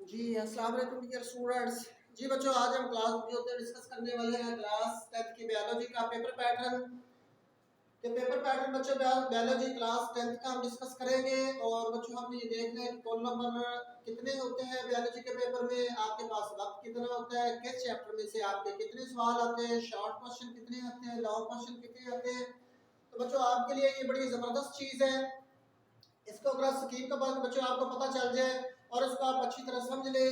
जी, अस्सलाम वालेकुम dear students. जी बच्चों, आज हम क्लास जो होते हैं डिस्कस करने वाले हैं क्लास 10th की बायोलॉजी का पेपर पैटर्न। तो पेपर पैटर्न बच्चों बायोलॉजी क्लास 10th का हम डिस्कस करेंगे। और बच्चों हमने ये देखना है कि कॉल नंबर कितने होते हैं बायोलॉजी के पेपर में, आपके पास वक्त कितना होता है, किस चैप्टर में से आपके कितने सवाल आते हैं, शॉर्ट क्वेश्चन कितने आते हैं, लॉन्ग क्वेश्चन कितने आते हैं। तो बच्चों आपके लिए ये बड़ी ज़बरदस्त चीज़ है। इसको अगर स्कीम का बात बच्चों आपको पता चल जाए और इसको आप अच्छी तरह समझ ले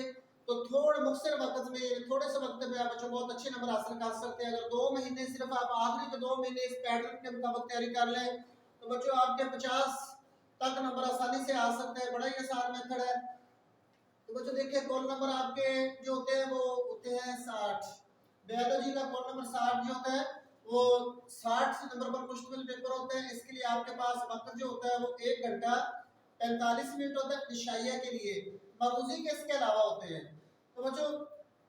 तो थोड़े मुख्तर वक्त में, थोड़े से वक्त में आप बच्चों बहुत अच्छे नंबर हासिल कर सकते हैं। अगर 2 महीने सिर्फ आप आखिरी के 2 महीने इस पैटर्न के मुताबिक तैयारी कर लें तो बच्चों आपके 50 तक नंबर आसानी से आ सकते हैं। बड़ा ही आसान मेथड है। तो बच्चों देखिए, कॉल नंबर आपके जो होते हैं वो होते हैं 60। बायोलॉजी का कॉल नंबर 60 जो होता है वो 60 नंबर पर मुश्तमिल पेपर होते हैं। इसके लिए आपके पास वक्त जो होता है वो 1 घंटा 45 मिनट होता है इशाइया के लिए। मरूजी के इसके अलावा होते हैं। तो बच्चों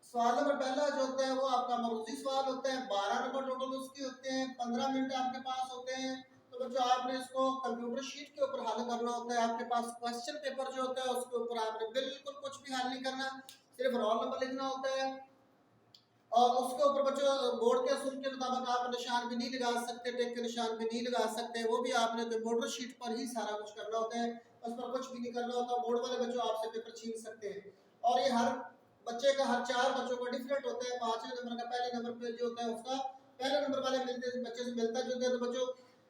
सवाल नंबर पहला जो होता है वो आपका मरूजी सवाल होता है। 12 नंबर टोटल उसके होते हैं। 15 मिनट आपके पास होते हैं। तो बच्चों आपने इसको कंप्यूटर शीट के ऊपर हल करना होता है। आपके पास क्वेश्चन पेपर जो होता है उसके ऊपर आपने बिल्कुल कुछ भी हल नहीं करना, सिर्फ रोल नंबर लिखना होता है। और उसके ऊपर बच्चों बोर्ड के असूल के मुताबिक आप निशान भी नहीं लगा सकते, टिक के निशान भी नहीं लगा सकते, वो भी आपने कंप्यूटर शीट पर ही सारा कुछ करना होता है। उस पर कुछ भी नहीं करना होता। बोर्ड वाले बच्चों आपसे पेपर छीन सकते हैं। और ये हर बच्चे का, हर 4 बच्चों का डिफरेंट होता है। 5वें नंबर का पहले नंबर पे जो होता है उसका पहले नंबर वाले मिलते बच्चे से मिलता जुलता है। तो बच्चों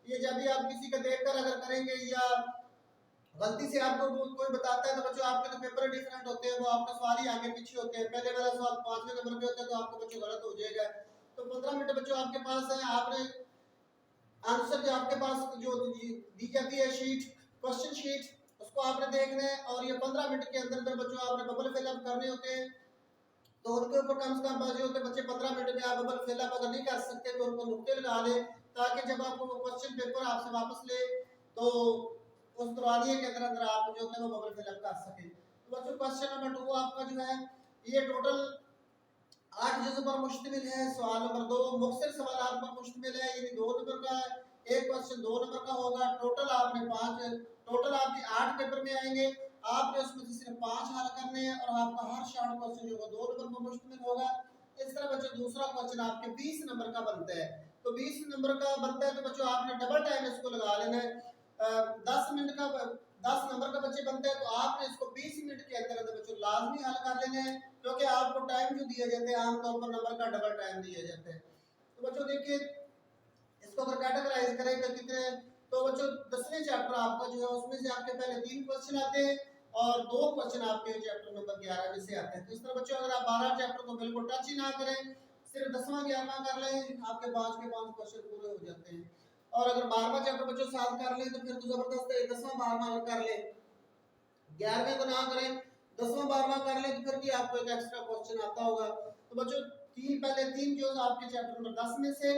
ये जब भी आप किसी का देखकर अगर करेंगे या गलती से आपको कोई बताता है तो बच्चों आपके तो पेपर डिफरेंट होते हैं, वो आपका सवाल ही आगे पीछे होते हैं। पहले वाला सवाल 5वें नंबर पे होता है तो आपको बच्चों गलत हो जाएगा। तो 15 मिनट बच्चों आपके पास है। आपने आंसर जो आपके पास जो दी जाती है शीट, क्वेश्चन शीट, उसको आपने देखना है। और ये 15 मिनट के अंदर अंदर बच्चों आपने बबल फिलअप करने होते हैं। तो उनके ऊपर कम से कम बाजी होते हैं। बच्चे 15 मिनट में आप बबल फिलअप अगर नहीं कर सकते तो उनको नुक्ते लगा ले, ताकि जब आपको वो क्वेश्चन पेपर आपसे वापस ले तो उस दौरानिए के अंदर अंदर आप जो है वो बबल फिलअप कर सके। तो बच्चों क्वेश्चन नंबर 2 आपका जो है ये टोटल 8 जुज़ पर मुश्तमिल है। सवाल नंबर 2 मुख्तसर सवालात पर मुश्तमिल है, यानी 2 नंबर का एक क्वेश्चन 2 नंबर का होगा। टोटल आपने 5, टोटल आपके 8 पेपर में आएंगे। आपने उसमें से सिर्फ 5 हल करने हैं और आपका हर शॉर्ट क्वेश्चन जो होगा 2 नंबर पर मुश्तमिल होगा। इस तरह बच्चों दूसरा क्वेश्चन आपके 20 नंबर का बनता है। तो 20 नंबर का बनता है तो बच्चों आपने डबल टाइम इसको लगा लेना है। 10 मिनट का 10 नंबर का बच्चे बनते हैं तो आपने इसको 20 मिनट के अंदर अंदर बच्चों लाजमी हल कर लेने हैं, क्योंकि आपको टाइम जो दिया जाते हैं आमतौर पर नंबर का डबल टाइम दिया जाता है। तो बच्चों देखिए, इसको अगर कैटेगराइज करें तो कितने, तो बच्चों 10वें चैप्टर आपका जो है उसमें से आपके पहले 3 क्वेश्चन आते हैं और 2 क्वेश्चन आपके चैप्टर नंबर 11 में से आते हैं। तो इस तरह बच्चों अगर आप 12 चैप्टर को बिल्कुल टच ही ना करें, सिर्फ 10वां 11वां कर लें, आपके 5 के 5 क्वेश्चन पूरे हो जाते हैं। और अगर 12वां चैप्टर बच्चों साथ कर लें तो फिर तो जबरदस्त है। 10वां 12वां कर लें, 11वें को ना करें, 10वां 12वां कर लें तो फिर भी आपको एक एक्स्ट्रा क्वेश्चन आता होगा। तो बच्चों पहले 3 जो आपके चैप्टर नंबर 10 में से,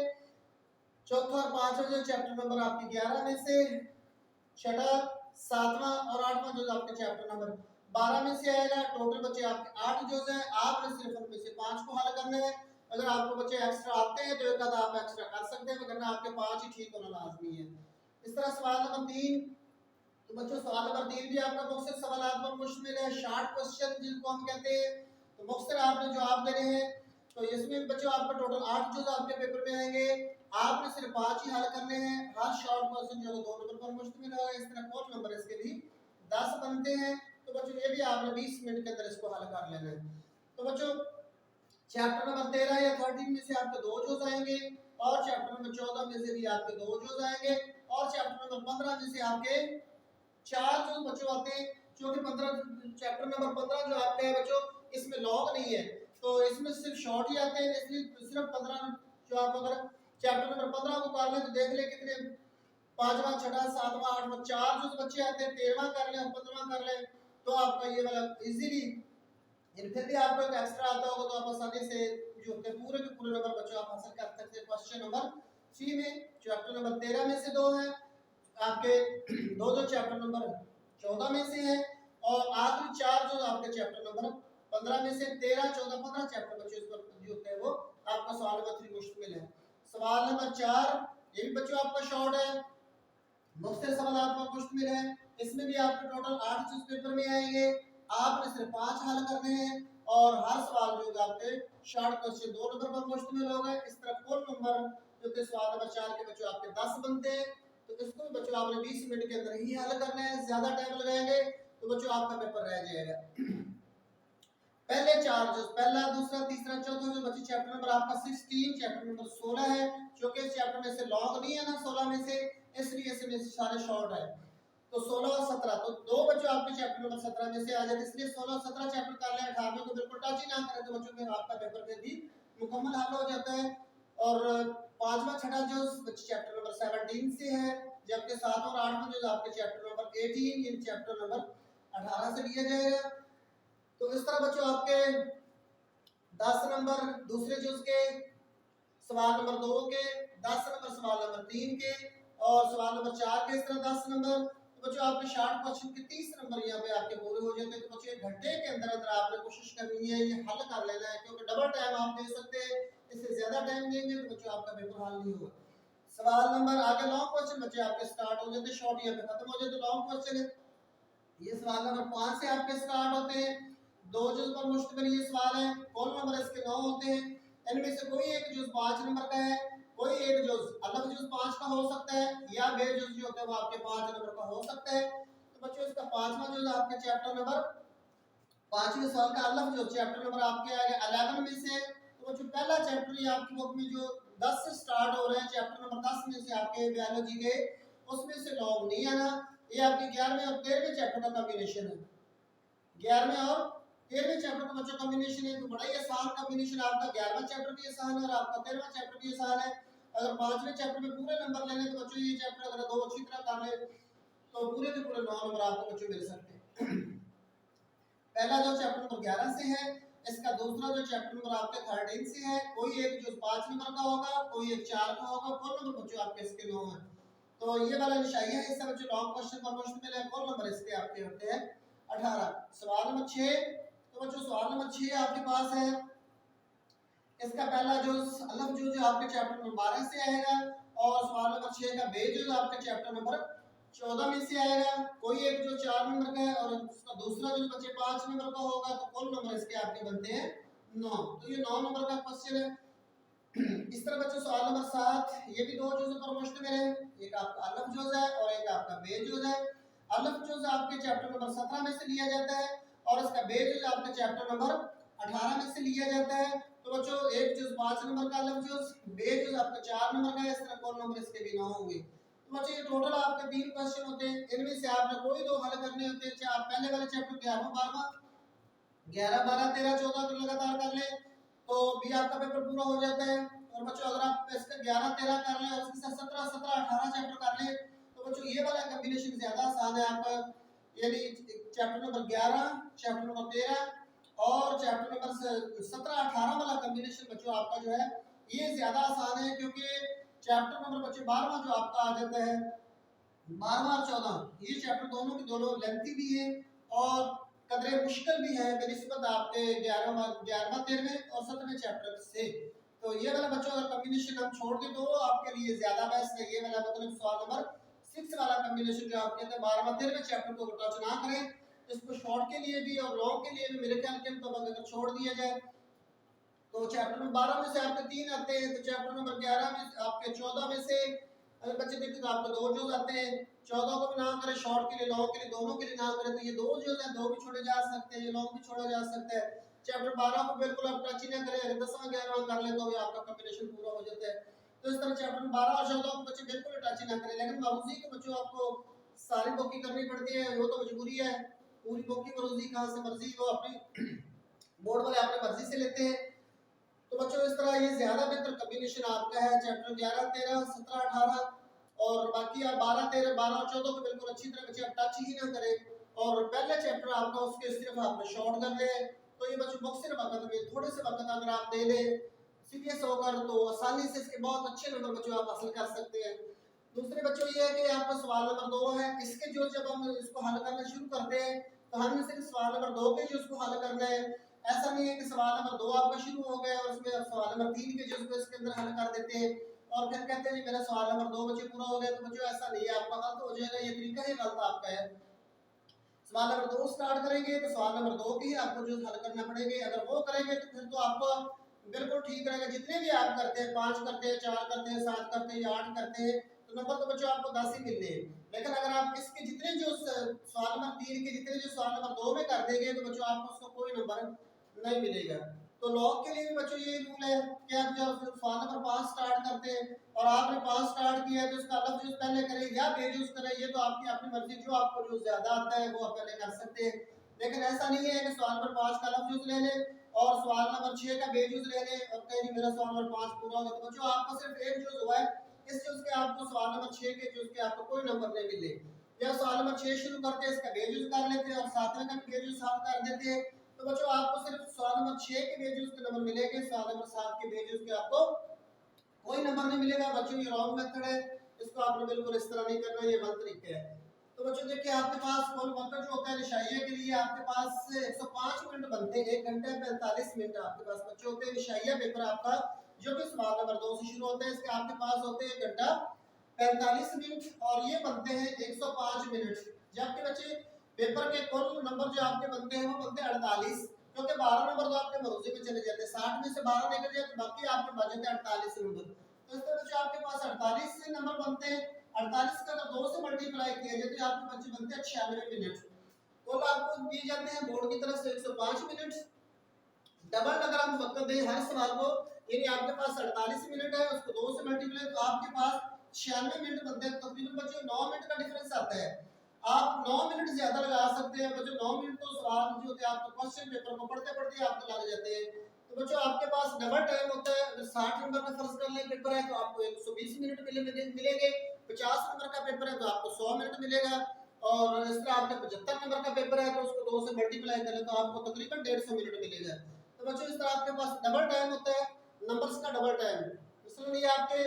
चौथा और पांचवा जो चैप्टर नंबर आपके 11 में से, छठा 7वां और 8वां जो आपके चैप्टर नंबर 12 में से आएगा। टोटल बच्चे आपके 8 जो हैं, आपने सिर्फ उनमें से 5 को हल करना है। अगर आपको बच्चे एक्स्ट्रा आते हैं तो एक आधा आप एक्स्ट्रा कर सकते हैं, वरना आपके 5 ही ठीक होना लाजमी है। इस तरह सवाल नंबर 3, तो बच्चों सवाल नंबर 3 भी आपका मुख्तसर सवालात पर मुश्तमिल है, शॉर्ट क्वेश्चन जिनको हम कहते हैं। तो मुख्तसर आपने जवाब देने हैं। तो इसमें बच्चों आपका टोटल 8 जुज़ आपके पेपर में आएंगे। आपने सिर्फ 5 ही हल करने हैं। हर शॉर्ट क्वेश्चन जो है 2 नंबर पर मुश्तमिल होगा। इस तरह कुल नंबर इसके भी 10 बनते हैं। तो बच्चों ये भी आपने 20 मिनट के अंदर इसको हल कर लेना है। तो बच्चों चैप्टर नंबर 13 या 13 में से आपके 2 जुज़ आएंगे और चैप्टर नंबर 14 में से भी आपके 2 जुज़ आएंगे और चैप्टर नंबर 15 में से आपके 4 जो बच्चों आते हैं। क्योंकि 15 चैप्टर नंबर 15 जो आपका है बच्चों, इसमें लॉग नहीं है तो इसमें सिर्फ शॉर्ट ही आते हैं, इसलिए सिर्फ 15 जो आप अगर चैप्टर नंबर 15 को कर लें तो देख लें कितने, 5वां 6वां 7वां 8वां 4 जो बच्चे आते हैं। 13वां कर लें और 15वां कर लें तो आपका ये वाला इजीली, फिर भी आपको एक एक्स्ट्रा आता होगा तो आप आसानी से जो होते हैं पूरे के पूरे नंबर बच्चों आप हासिल कर सकते हैं। क्वेश्चन नंबर 3 में चैप्टर नंबर 13 में से 2 है आपके, दो जो चैप्टर नंबर 14 में से है और आखिरी 4 जो आपके चैप्टर नंबर 15 में से। 13 14 15 चैप्टर बच्चों इस पर जो होते हैं वो आपका सवाल नंबर 3 मुश्तमिल है। सवाल नंबर 4 ये भी बच्चों आपका शॉर्ट है, मुख्तसर सवाल पर मुश्तमिल है। इसमें भी आपके टोटल 8 चीज पेपर में आएंगे। आपने सिर्फ 5 हल करने हैं और हर सवाल जो है आपके शॉर्ट क्वेश्चन 2 नंबर पर मुश्तमिल होगा। इस तरह कुल नंबर जो कि सवाल नंबर 4 के बच्चों आपके 10 बनते हैं। तो इसको भी बच्चों आपने 20 मिनट के अंदर ही हल करना है, ज्यादा टाइम लगाएंगे तो बच्चों आपका पेपर रह जाएगा। पहले चार जो पहला दूसरा तीसरा चौथा जो बच्चे चैप्टर नंबर आपका 16 चैप्टर नंबर 16 है, जो कि इस चैप्टर में से लॉन्ग नहीं है ना 16 में से, इसलिए इसमें से सारे शॉर्ट है। तो 16 और 17 तो दो बच्चों आपके चैप्टर नंबर 17 में से आ जाते, इसलिए 16 और 17 चैप्टर कर ले, 18वें को बिल्कुल टच ही ना करें तो बच्चों में आपका पेपर में भी मुकम्मल हल हो जाता है। और पांचवा छठा जो बच्चे चैप्टर नंबर 17 से है, जबकि 7 और 8वां जो आपके चैप्टर नंबर 18 ये चैप्टर नंबर 18 से लिया जाएगा। तो इस तरह बच्चों आपके 10 नंबर दूसरे जुज के, सवाल नंबर 2 के, 10 नंबर सवाल नंबर 3 के और सवाल नंबर 4 के, इस तरह 10 नंबर। तो बच्चों आपके शॉर्ट क्वेश्चन के 30 नंबर यहाँ पे आपके पूरे हो जाते हैं। तो बच्चों 1 घंटे के अंदर अंदर आपने कोशिश करनी है ये हल कर लेना है, क्योंकि डबल टाइम आप दे सकते हैं, इससे ज्यादा टाइम देंगे तो बच्चों आपका पेपर हल नहीं होगा। सवाल नंबर आगे लॉन्ग क्वेश्चन बच्चे आपके स्टार्ट हो जाते हैं, शॉर्ट यहाँ पे खत्म हो जाते, लॉन्ग क्वेश्चन है ये सवाल नंबर 5 से आपके स्टार्ट होते हैं। दो जुज पर मुश्तमिल ये सवाल है, कौन नंबर इसके 9 होते हैं, इनमें से कोई एक जुज 5 नंबर का है, कोई एक जुज अलग जुज 5 का हो सकता है, या बे जुज जो होता है वो आपके 5 नंबर का हो सकता है। तो बच्चों इसका पांचवा जुज आपके चैप्टर नंबर 5वें सवाल का अलग जो चैप्टर नंबर आपके आएगा 11 में से। तो बच्चों पहला चैप्टर ये आपकी बुक में जो 10 से स्टार्ट हो रहे हैं, चैप्टर नंबर 10 में से आपके बायोलॉजी के, उसमें से लॉन्ग नहीं आना। ये आपके 11वें और 13वें चैप्टर का कॉम्बिनेशन है, 11वें और 13वें चैप्टर का बच्चों कॉम्बिनेशन है। तो बड़ा ही आसान कॉम्बिनेशन, आपका 11वां चैप्टर भी आसान है और आपका 13वां चैप्टर भी आसान है। अगर 5वें चैप्टर में पूरे नंबर लेने तो बच्चों ये चैप्टर अगर दो अच्छी तरह कर ले तो पूरे के पूरे 9 नंबर आपको बच्चों मिल सकते हैं। पहला जो चैप्टर नंबर 11 से है, इसका दूसरा जो चैप्टर नंबर आपके 13 से है, कोई एक जो 5 नंबर का होगा, कोई एक 4 का होगा, कुल नंबर बच्चों आपके इसके 9 है। तो ये वाला निशाइया है, इससे बच्चों लॉन्ग क्वेश्चन पर मुश्तमिल है, कुल नंबर इसके आपके होते हैं 18। सवाल नंबर 6, तो बच्चों सवाल नंबर 6 आपके पास है, इसका पहला जो अलग जो आपके चैप्टर नंबर 12 से आएगा और सवाल नंबर 6 का बे जो आपके चैप्टर नंबर 14 में से आएगा, कोई एक जो 4 नंबर का है और उसका दूसरा जो बच्चे 5 नंबर का होगा, तो कुल नंबर इसके आपके बनते हैं 9। तो ये 9 नंबर का क्वेश्चन है। इस तरह बच्चों सवाल नंबर 7 ये भी दो जुज़ों पर मुश्तमिल है, एक आपका अलफ जुज़ है और एक आपका बे जुज़ है। अलफ जुज़ आपके चैप्टर नंबर 17 में से लिया जाता है और इसका बे जुज़ आपके चैप्टर नंबर 18 में से लिया जाता है। तो बच्चों एक जुज़ 5 नंबर का अलफ जुज़, बे जुज़ आपका 4 नंबर का है, इस तरह कुल नंबर इसके भी 9 होंगे। तो बच्चों ये टोटल आपके 3 क्वेश्चन होते हैं, इनमें से आपने कोई दो हल करने होते हैं, चाहे आप पहले वाले चैप्टर 11 12 11 12 13 14 को लगातार कर ले तो भी आपका पेपर पूरा हो जाता है। और बच्चों अगर आप इसका 11 13 कर लें और इसके साथ 17 17 18 चैप्टर कर लें तो बच्चों ये वाला कॉम्बिनेशन ज्यादा आसान है आपका, यानी चैप्टर नंबर 11 चैप्टर नंबर 13 और चैप्टर नंबर 17 18 वाला कॉम्बिनेशन बच्चों आपका जो है ये ज्यादा आसान है, क्योंकि चैप्टर नंबर बच्चों 12वां जो आपका आ जाता है 12वां और 14 ये चैप्टर दोनों के दोनों लेंथी भी है और कदरे मुश्किल भी है बनिस्बत आपके 11वां 13वें और 17वें चैप्टर से। तो ये वाला बच्चों अगर कॉम्बिनेशन हम छोड़ दें तो आपके लिए ज्यादा बेस्ट है, ये वाला मतलब सवाल नंबर 6 वाला कॉम्बिनेशन जो आपके अंदर 12वां 13वें चैप्टर को टच ना करें, इसको शॉर्ट के लिए भी और लॉन्ग के लिए भी मेरे ख्याल के मुताबिक अगर छोड़ दिया जाए तो चैप्टर नंबर 12 में से आपके 3 आते हैं, तो चैप्टर नंबर 11 में आपके 14 में से अगर बच्चे देखते तो आपको 2 जूज आते हैं, 14 को भी ना करें शॉर्ट के लिए लॉन्ग के लिए दोनों के लिए ना करें तो ये 2 जूज हैं, 2 भी छोड़े जा सकते हैं, ये लॉन्ग भी छोड़ा जा सकता है। चैप्टर 12 को बिल्कुल आप टच ही ना करें, अगर 10वां 11वां कर ले तो भी आपका कॉम्बिनेशन पूरा हो जाता है। तो इस तरह चैप्टर 12 और 14 को बच्चे बिल्कुल टच ही ना करें, लेकिन मरूजी को बच्चों आपको सारी बुक की करनी पड़ती है, वो तो मजबूरी है, पूरी बुक की मरूजी कहाँ से मर्जी वो अपनी बोर्ड वाले अपनी मर्जी से लेते हैं। तो बच्चों इस तरह ये ज्यादा बेहतर कॉम्बिनेशन आपका है चैप्टर 11 13 17 18 और बाकी आप 12 13 12 और 14 को बिल्कुल अच्छी तरह बच्चे आप टच ही ना करें और पहला चैप्टर आपका उसके सिर्फ आपने शॉर्ट कर ले तो ये बच्चों बुक सिर्फ वक्त में थोड़े से वक्त अगर आप दे लें सीरियस होकर तो आसानी से इसके बहुत अच्छे नंबर बच्चों आप हासिल कर सकते हैं। दूसरे बच्चों ये है कि आपका सवाल नंबर 2 है, इसके जो जब हम इसको हल करना शुरू करते हैं तो हमने सिर्फ सवाल नंबर 2 के जो उसको हल करना है, ऐसा नहीं है कि सवाल नंबर 2 आपका शुरू हो गया और उसमें आप सवाल नंबर 3 के जो उसको इसके अंदर हल कर देते हैं और फिर कहते हैं जी मेरा सवाल नंबर 2 बच्चे पूरा हो गया, तो बच्चों ऐसा नहीं है, आपका गलत हो जाएगा, ये तरीका ही गलत आपका है। सवाल नंबर 2 स्टार्ट करेंगे तो सवाल नंबर 2 भी आपको जो हल करना पड़ेंगे, अगर वो करेंगे तो फिर तो आपको बिल्कुल ठीक रहेगा। जितने भी आप करते हैं, 5 करते हैं, 4 करते हैं, 7 करते हैं या 8 करते हैं, तो नंबर तो बच्चों आपको 10 ही मिलने हैं। लेकिन अगर आप इसके जितने जो सवाल नंबर 3 के जितने जो सवाल नंबर 2 में कर देंगे तो बच्चों आपको उसका कोई नंबर नहीं मिलेगा। तो लॉग के लिए भी बच्चों ये रूल है कि आप जब सवाल नंबर 5 स्टार्ट करते हैं और आपने 5 स्टार्ट किया है तो इसका अलग यूज पहले करें या बेजूस करें, ये तो आपकी अपनी मर्जी, जो आपको जो ज्यादा आता है वो आप पहले कर सकते हैं। लेकिन ऐसा नहीं है कि सवाल नंबर 5 का अलग यूज ले लें और सवाल नंबर 6 का बेजूस ले लें और कहें जी मेरा सवाल नंबर 5 पूरा हो गया। तो बच्चों आपको सिर्फ एक जूज हुआ है, इस जूज के आपको सवाल नंबर 6 के जूज के आपको कोई नंबर नहीं मिले। या सवाल नंबर 6 शुरू करते हैं, इसका बेजूस कर लेते हैं और 7वें का बेजूस हल कर देते हैं, तो बच्चों आपको सिर्फ सवाल नंबर 6 के बेजूस के नंबर मिलेंगे, सवाल नंबर 7 के बेजूस के आपको कोई नंबर नहीं मिलेगा। बच्चों ये रॉन्ग मेथड है, इसको आपने बिल्कुल इस तरह नहीं करना, ये गलत तरीका है। तो बच्चों देखिए आपके पास कुल वक्त जो होता है निशाइया के लिए आपके पास 105 मिनट बनते हैं, 1 घंटे 45 मिनट आपके पास बच्चे होते हैं। निशाइया पेपर आपका जो कि सवाल नंबर 2 से शुरू होता है, इसके आपके पास होते हैं 1 घंटा 45 मिनट और ये बनते हैं 105 मिनट। जबकि बच्चे पेपर के कुल नंबर जो आपके बनते हैं वो बनते हैं 48, क्योंकि 12 नंबर तो आपके मरोजे में चले जाते हैं, 60 में से 12 निकल जाए तो बाकी आपके बच जाते हैं 48 नंबर। तो इस तरह से आपके पास 48 से नंबर बनते हैं। 48 का अगर 2 से मल्टीप्लाई किया जाए तो आपके बच्चे बनते हैं 96 मिनट। कुल आपको दिए जाते हैं बोर्ड की तरफ से 105 मिनट। डबल अगर हम वक्त दें हर सवाल को, यानी आपके पास 48 मिनट है, उसको 2 से मल्टीप्लाई तो आपके पास 96 मिनट बनते हैं। तकरीबन बच्चों 9 मिनट का डिफरेंस आता है। आप 9 मिनट ज्यादा लगा सकते हैं बच्चों। 9 मिनट तो सवाल जो होते हैं आपको क्वेश्चन पेपर को पढ़ते पढ़ते आपको लग जाते हैं। तो बच्चों आपके पास डबल टाइम होता है। अगर 60 नंबर का फर्ज कर लें पेपर है तो आपको 120 मिनट मिलेंगे। 50 नंबर का पेपर है तो आपको 100 मिनट मिलेगा। और इस तरह आपने 75 नंबर का पेपर है तो उसको 2 से मल्टीप्लाई करें तो आपको तकरीबन 150 मिनट मिलेगा। तो बच्चों इस तरह आपके पास डबल टाइम होता है, नंबर्स का डबल टाइम। इसलिए ये आपके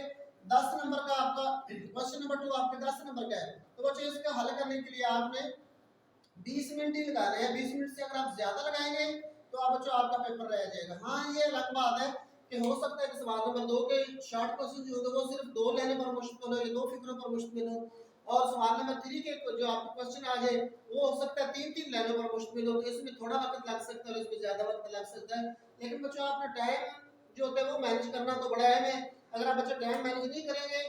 10 नंबर का आपका क्वेश्चन नंबर 2 आपके 10 नंबर का है। तो बच्चों इसका हल करने के लिए आपने 20 मिनट ही लगाने हैं। 20 मिनट से अगर आप ज्यादा लगाएंगे तो आप बच्चों आपका पेपर रह जाएगा। हाँ ये अलग बात है कि हो सकता है कि सवाल नंबर 2 के शॉर्ट क्वेश्चन जो होंगे वो सिर्फ 2 लेने पर मुश्किल हो या 2 फिक्रों पर मुश्किल हो, और सवाल नंबर 3 के जो आपको क्वेश्चन आ जाए वो हो सकता है 3-3 लेने पर मुश्किल हो, तो इसमें थोड़ा वक्त लग सकता है और इसमें ज्यादा वक्त लग सकता है। लेकिन बच्चों आपने टाइम जो होता है वो मैनेज करना तो बड़ा अहम है। अगर आप बच्चे टाइम मैनेज नहीं करेंगे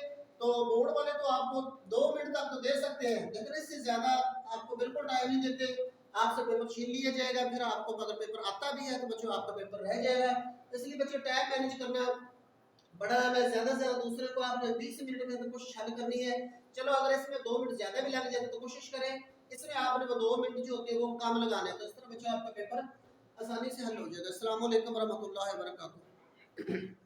तो बोर्ड वाले तो आपको 2 मिनट तक तो दे सकते हैं, लेकिन इससे ज्यादा आपको बिल्कुल टाइम नहीं देते। आपसे पेपर छीन लिया जाएगा, फिर आपको अगर पेपर आता भी है तो बच्चों आपका पेपर रह जाएगा। इसलिए बच्चों टाइम मैनेज करना बड़ा है। ज्यादा से ज्यादा दूसरे को आपने 20 मिनट में कोशिश हल करनी है। चलो अगर इसमें 2 मिनट ज्यादा भी लग जाए तो कोशिश करें इसमें आपने वो 2 मिनट जो होते हैं वो कम लगाने, तो इस तरह बच्चों आपका पेपर आसानी से हल हो जाएगा। अस्सलाम वालेकुम रहमतुल्लाहि व बरकातहू।